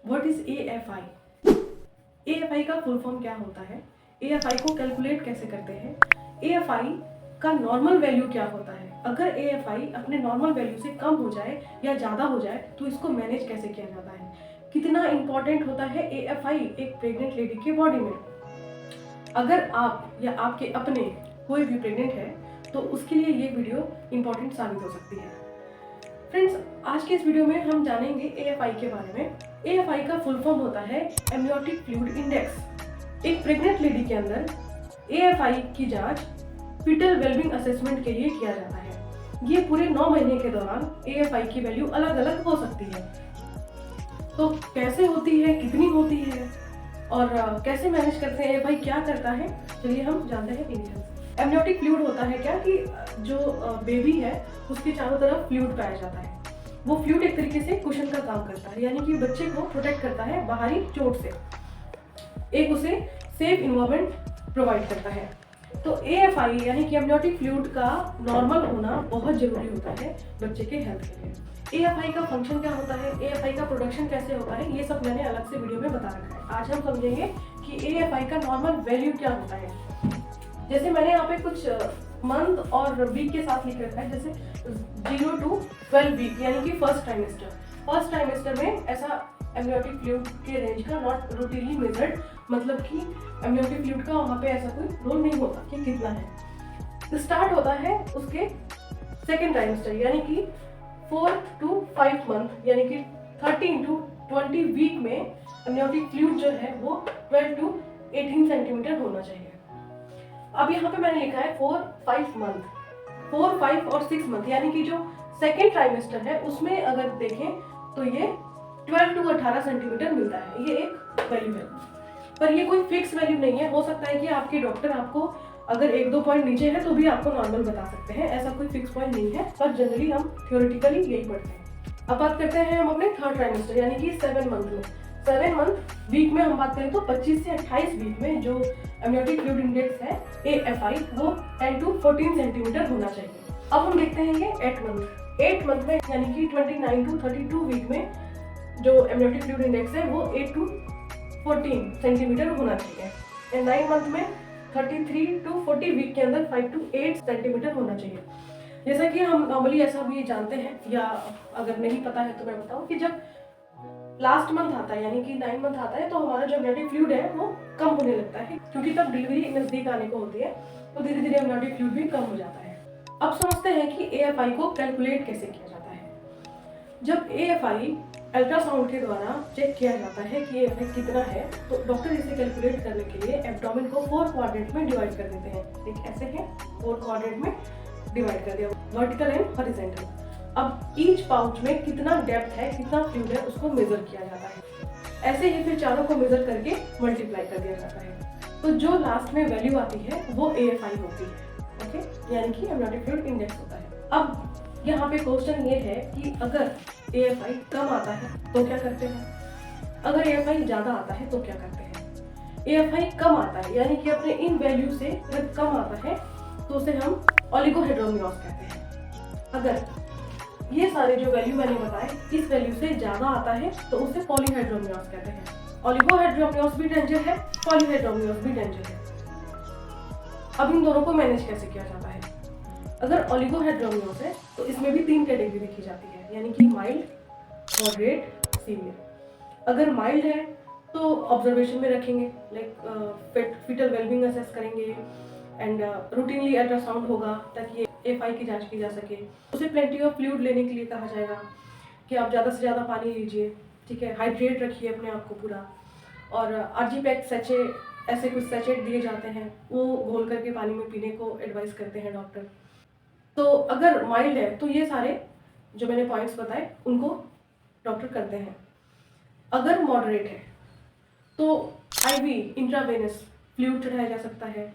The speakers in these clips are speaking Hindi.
What is AFI? AFI का फुल फॉर्म क्या होता है, AFI को कैलकुलेट कैसे करते हैं, AFI का नॉर्मल वैल्यू क्या होता है, अगर AFI अपने नॉर्मल वैल्यू से कम हो जाए या ज़्यादा हो जाए तो इसको मैनेज कैसे किया जाता है, कितना इंपॉर्टेंट होता है AFI एक प्रेग्नेंट लेडी की बॉडी में। अगर आप या आपके अपने कोई भी प्रेग्नेंट है तो उसके लिए ये वीडियो इंपॉर्टेंट साबित हो सकती है। फ्रेंड्स, आज के इस वीडियो में हम जानेंगे AFI के बारे में। AFI का फुल फॉर्म होता है एमनियोटिक फ्लूइड इंडेक्स। एक प्रेग्नेंट लेडी के अंदर AFI की जांच फीटल वेलबींग असेसमेंट के लिए किया जाता है। ये पूरे 9 महीने के दौरान AFI की वैल्यू अलग अलग हो सकती है। तो कैसे होती है, कितनी होती है और कैसे मैनेज करते हैं, AFI क्या करता है, चलिए हम जानते हैं इन। एमनियोटिक फ्लूइड होता है क्या कि जो बेबी है उसके चारों तरफ फ्लूइड पाया जाता है। वो फ्लूइड एक तरीके से कुशन का काम करता है, यानी कि बच्चे को प्रोटेक्ट करता है बाहरी चोट से, एक उसे सेफ इन्वायरमेंट प्रोवाइड करता है। तो AFI यानी कि एमनियोटिक फ्लूइड का नॉर्मल होना बहुत जरूरी होता है बच्चे के हेल्थ के लिए। AFI का फंक्शन क्या होता है, AFI का प्रोडक्शन कैसे होता है, ये सब मैंने अलग से वीडियो में बता रखा है। आज हम समझेंगे कि AFI का नॉर्मल वैल्यू क्या होता है। जैसे मैंने यहाँ पे कुछ मंथ और वीक के साथ लिख रखा है, जैसे 0 to 12 वीक यानी कि फर्स्ट ट्राइमेस्टर में ऐसा एमनियोटिक फ्लूइड के रेंज का नॉट रूटीनली मेजर्ड, मतलब कि एमनियोटिक फ्लूइड का वहाँ पे ऐसा कोई रोल नहीं होता कि कितना है। स्टार्ट होता है उसके सेकेंड ट्राइमेस्टर यानी कि 4 to 5 मंथ यानी कि 13 to 20 वीक में एमनियोटिक फ्लूइड जो है वो 12 to 18 सेंटीमीटर होना चाहिए। अब यहाँ पे मैंने लिखा है 4, 5 मंथ, 4, 5 और 6 मंथ यानी कि जो सेकेंड ट्राइमेस्टर है उसमें अगर देखें तो ये 12 to 18 सेंटीमीटर मिलता है। ये एक वैल्यू है, पर ये कोई फिक्स वैल्यू नहीं है। हो सकता है कि आपके डॉक्टर आपको अगर 1-2 पॉइंट नीचे है तो भी आपको नॉर्मल बता सकते हैं, ऐसा कोई फिक्स पॉइंट नहीं है, पर जनरली हम थ्योरेटिकली यही पढ़ते हैं। अब बात करते हैं हम अपने थर्ड ट्राइमेस्टर यानी कि 7 मंथ में। 7 मंथ वीक में हम बात करें तो 25 से 28 वीक में जो एमनियोटिक फ्लूइड इंडेक्स है AFI वो 10 to 14 सेंटीमीटर होना चाहिए। अब हम देखते हैं ये 8 मंथ में यानी कि 29 to 32 वीक में जो एमनियोटिक फ्लूइड इंडेक्स है वो 8 to 14 सेंटीमीटर होना चाहिए। 9 मंथ में 33 to 40 वीक के अंदर 5 to 8 सेंटीमीटर होना चाहिए। जैसा कि हम नॉर्मली ऐसा भी जानते हैं, या अगर नहीं पता है तो मैं बताऊं कि जब लास्ट मंथ आता है यानी कि 9 मंथ आता है तो हमारा जो एमनियोटिक फ्लूइड है वो कम होने लगता है, क्योंकि तब डिलीवरी नजदीक आने को होती है, तो धीरे धीरे एमनियोटिक फ्लूइड भी कम हो जाता है। अब समझते हैं कि AFI को कैलकुलेट कैसे किया जाता है। जब AFI अल्ट्रासाउंड के द्वारा चेक किया जाता है कि AFI कितना है, तो डॉक्टर इसे कैलकुलेट करने के लिए एब्डोमेन को 4 क्वाड्रेंट में डिवाइड कर देते हैं। एक ऐसे है, 4 क्वाड्रेंट में डिवाइड कर दिया, वर्टिकल एंड हॉरिजॉन्टल। अब ईच पाउच में कितना डेप्थ है, कितना फ्लूइड है, उसको मेजर किया जाता है। ऐसे ही फिर चारों को मेजर करके मल्टीप्लाई कर दिया जाता है, तो जो लास्ट में वैल्यू आती है वो AFI होती है। ओके, यानी कि एमनियोटिक फ्लूइड इंडेक्स होता है। अब यहाँ पे क्वेश्चन ये है कि अगर AFI कम आता है तो क्या करते हैं, अगर AFI ज्यादा आता है तो क्या करते हैं। AFI कम आता है यानी कि अपने इन वैल्यू से अगर कम आता है तो उसे हम ओलिगोहेड्रोमियोस कहते हैं। अगर ये सारे जो वैल्यू मैंने बताए इस वैल्यू से ज्यादा आता है तो उसे पॉलीहेड्रोमियोस कहते हैं। ओलिगोहेड्रोमियोस भी डेंजर है, पॉलीहेड्रोमियोस भी डेंजर है। अब इन दोनों को मैनेज कैसे किया जाता है। अगर ओलिगोहेड्रोमियोस है तो इसमें भी 3 कैटेगरी रखी जाती है, यानी कि माइल्ड, मॉडरेट, सीवियर। अगर माइल्ड है तो ऑब्जर्वेशन में रखेंगे, लाइक फीटल वेलबींग असेस करेंगे एंड रूटीनली अल्ट्रासाउंड होगा ताकि AFI की जांच की जा सके। उसे प्लेंटी ऑफ फ्लूइड लेने के लिए कहा जाएगा कि आप ज़्यादा से ज़्यादा पानी लीजिए, ठीक है, हाइड्रेट रखिए अपने आप को पूरा। और RG-पैक सैचे, ऐसे कुछ सैचेट दिए जाते हैं, वो घोल करके पानी में पीने को एडवाइस करते हैं डॉक्टर। तो अगर माइल्ड है तो ये सारे जो मैंने पॉइंट्स बताए उनको डॉक्टर करते हैं। अगर मॉडरेट है तो IV इंट्रावेनस फ्लूइड चढ़ाया जा सकता है,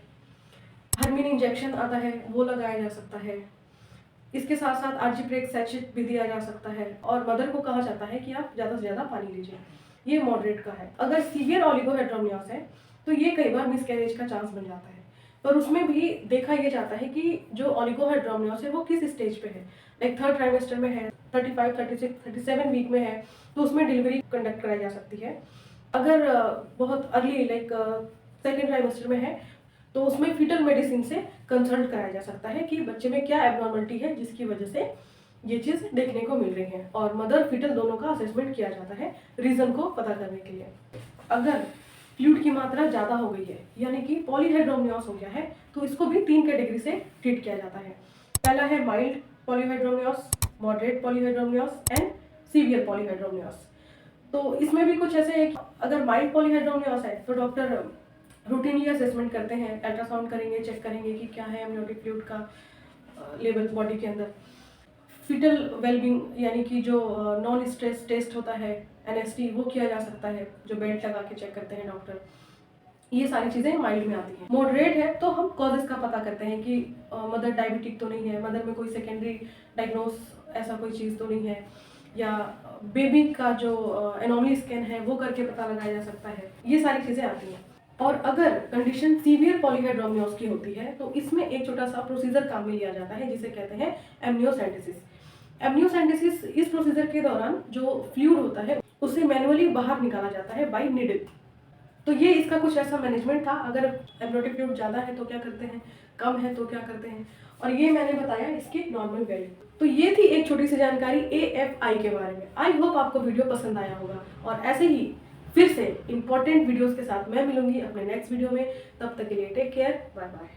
हर्मिन इंजेक्शन आता है वो लगाया जा सकता है, इसके साथ साथ RG-पैक सैचेट भी दिया जा सकता है, और मदर को कहा जाता है कि आप ज़्यादा से ज़्यादा पानी लीजिए। ये मॉडरेट का है। अगर सीवियर ओलिगोहेड्रोमियोस है तो ये कई बार मिसकैरेज का चांस बन जाता है, पर उसमें भी देखा ये जाता है कि जो ओलिगोहेड्रोमियोस है वो किस स्टेज पे है, लाइक 3rd ट्राइमेस्टर में है, 35, 36, 37 वीक में है तो उसमें डिलीवरी कंडक्ट कराई जा सकती है। अगर बहुत अर्ली लाइक सेकेंड ट्राइमेस्टर में है तो उसमें फीटल मेडिसिन से कंसल्ट कराया जा सकता है कि बच्चे में क्या एबनॉर्मलिटी है जिसकी वजह से ये चीज़ देखने को मिल रही है, और मदर फीटल दोनों का असेसमेंट किया जाता है रीज़न को पता करने के लिए। अगर फ्लूइड की मात्रा ज़्यादा हो गई है यानी कि पॉलीहाइड्रोमनियोस हो गया है तो इसको भी 3 कैटेगरी से ट्रीट किया जाता है। पहला है माइल्ड पॉलीहाइड्रोमनियोस, मॉडरेट पॉलीहाइड्रोमनियोस एंड सीवियर पॉलीहाइड्रोमनियोस। तो इसमें भी कुछ ऐसे है कि अगर माइल्ड पॉलीहाइड्रोमनियोस है तो डॉक्टर रूटीनली असेसमेंट करते हैं, अल्ट्रासाउंड करेंगे, चेक करेंगे कि क्या है एमनियोटिक फ्लूइड का लेवल बॉडी के अंदर। फीटल वेलबींग यानी कि जो नॉन स्ट्रेस टेस्ट होता है एनएसटी वो किया जा सकता है, जो बेल्ट लगा के चेक करते हैं डॉक्टर। ये सारी चीज़ें माइल्ड में आती हैं। मॉडरेट है तो हम कॉजेस का पता करते हैं कि मदर डायबिटिक तो नहीं है, मदर में कोई सेकेंडरी डायग्नोस ऐसा कोई चीज़ तो नहीं है, या बेबी का जो एनोमली स्कैन है वो करके पता लगाया जा सकता है। ये सारी चीज़ें आती हैं। और अगर कंडीशन सीवियर पॉलीहाइड्रोमनियोस की होती है तो इसमें एक छोटा सा प्रोसीजर काम में लिया जाता है जिसे कहते हैं एमनियोसेंटेसिस। एमनियोसेंटेसिस इस प्रोसीजर के दौरान जो फ्लूइड होता है उसे मैनुअली बाहर निकाला जाता है बाय निडल। तो ये इसका कुछ ऐसा मैनेजमेंट था। अगर एमनियोटिक फ्लूइड ज़्यादा है तो क्या करते हैं, कम है तो क्या करते हैं, और ये मैंने बताया इसकी नॉर्मल वैल्यू। तो ये थी एक छोटी सी जानकारी AFI के बारे में। आई होप आपको वीडियो पसंद आया होगा, और ऐसे ही फिर से इंपॉर्टेंट वीडियोस के साथ मैं मिलूंगी अपने नेक्स्ट वीडियो में। तब तक के लिए टेक केयर, बाय बाय।